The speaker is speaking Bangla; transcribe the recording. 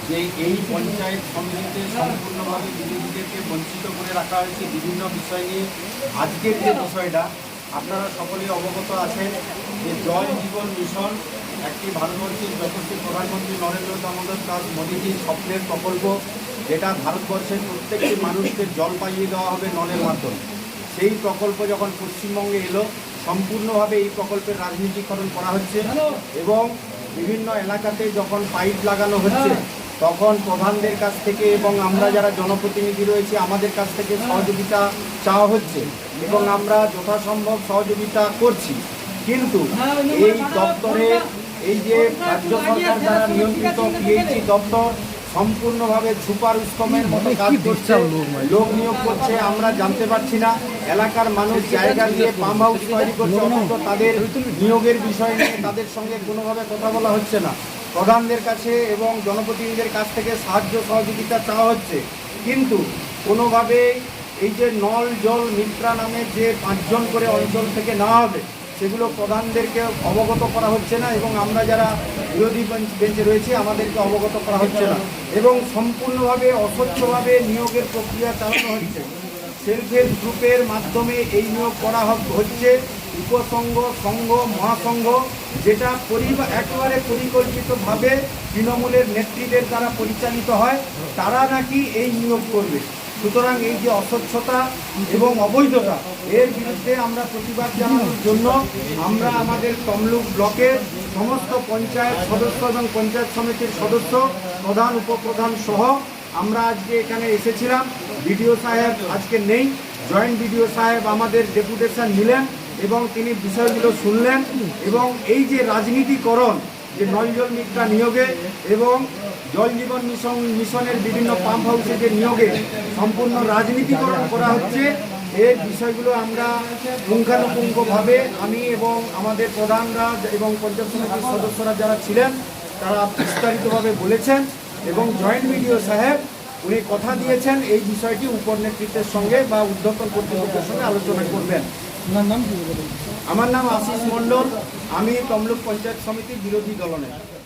যে এই পঞ্চায়েত সমিতিতে সম্পূর্ণভাবে বিরোধীদেরকে বঞ্চিত করে রাখা হয়েছে বিভিন্ন বিষয় নিয়ে। আজকের যে বিষয়টা আপনারা সকলেই অবগত আছেন যে জল জীবন মিশন একটি ভারতবর্ষের যশস্বী প্রধানমন্ত্রী নরেন্দ্র দামোদর দাস মোদীজির স্বপ্নের প্রকল্প, যেটা ভারতবর্ষের প্রত্যেকটি মানুষকে জল পাইয়ে দেওয়া হবে নলের মাধ্যমে। সেই প্রকল্প যখন পশ্চিমবঙ্গে এলো, সম্পূর্ণভাবে এই প্রকল্পের রাজনীতিকরণ করা হচ্ছে এবং বিভিন্ন এলাকাতে যখন পাইপ লাগানো হচ্ছে তখন প্রধানদের কাছ থেকে এবং আমরা যারা জনপ্রতিনিধি রয়েছে আমাদের কাছ থেকে সহযোগিতা চাওয়া হচ্ছে এবং আমরা যথাসম্ভব সহযোগিতা করছি। কিন্তু এই দপ্তরে এই যে রাজ্য সরকার দ্বারা নিয়ন্ত্রিত পিএইচই দপ্তর সম্পূর্ণভাবে সুপার উৎকমের মতো কাজ করছে, লোক নিয়োগ করছে, আমরা জানতে পারছি না। এলাকার মানুষ জায়গা দিয়ে পাম্প হাউস তৈরি করছে, অথচ তাদের নিয়োগের বিষয় নিয়ে তাদের সঙ্গে কোনোভাবে কথা বলা হচ্ছে না। প্রধানদের কাছে এবং জনপ্রতিনিধিদের কাছ থেকে সাহায্য সহযোগিতা চাওয়া হচ্ছে, কিন্তু কোনোভাবেই এই যে নল জল মিত্রা নামে যে 5 জন করে অঞ্চল থেকে নেওয়া হবে সেগুলো প্রধানদেরকে অবগত করা হচ্ছে না এবং আমরা যারা বিরোধী বেঞ্চে রয়েছি আমাদেরকে অবগত করা হচ্ছে না এবং সম্পূর্ণভাবে অস্বচ্ছভাবে নিয়োগের প্রক্রিয়া চালানো হচ্ছে। সেলফ হেল্প গ্রুপের মাধ্যমে এই নিয়োগ করা হচ্ছে, উপসংঘ, সংঘ, মহাসংঘ, যেটা একেবারে পরিকল্পিতভাবে তৃণমূলের নেত্রীদের দ্বারা পরিচালিত হয়, তারা নাকি এই নিয়োগ করবে। সুতরাং এই যে অস্বচ্ছতা এবং অবৈধতা, এর বিরুদ্ধে আমরা প্রতিবাদ জানানোর জন্য আমরা আমাদের তমলুক ব্লকের সমস্ত পঞ্চায়েত সদস্য এবং পঞ্চায়েত সমিতির সদস্য, প্রধান, উপপ্রধান সহ আমরা আজকে এখানে এসেছিলাম। বিডিও সাহেব আজকে নেই, জয়েন্ট বিডিও সাহেব আমাদের ডেপুটেশন নিলেন এবং তিনি বিষয়গুলো শুনলেন এবং এই যে রাজনীতিকরণ, যে নল জল মিত্রা নিয়োগে এবং জল জীবন মিশনের বিভিন্ন পাম্প হাউসে যে নিয়োগে সম্পূর্ণ রাজনীতিকরণ করা হচ্ছে, এর বিষয়গুলো আমরা পুঙ্খানুপুঙ্খভাবে আমি এবং আমাদের প্রধানরা এবং পঞ্চায়েত সমিতির সদস্যরা যারা ছিলেন তারা বিস্তারিতভাবে বলেছেন এবং জয়েন্ট বিডিও সাহেব উনি কথা দিয়েছেন এই বিষয়টি উপর নেতৃত্বের সঙ্গে বা ঊর্ধ্বতন কর্তৃপক্ষের সঙ্গে আলোচনা করবেন। আমার নাম আশিস মণ্ডল, আমি তমলুক পঞ্চায়েত সমিতির বিরোধী দলনেতা।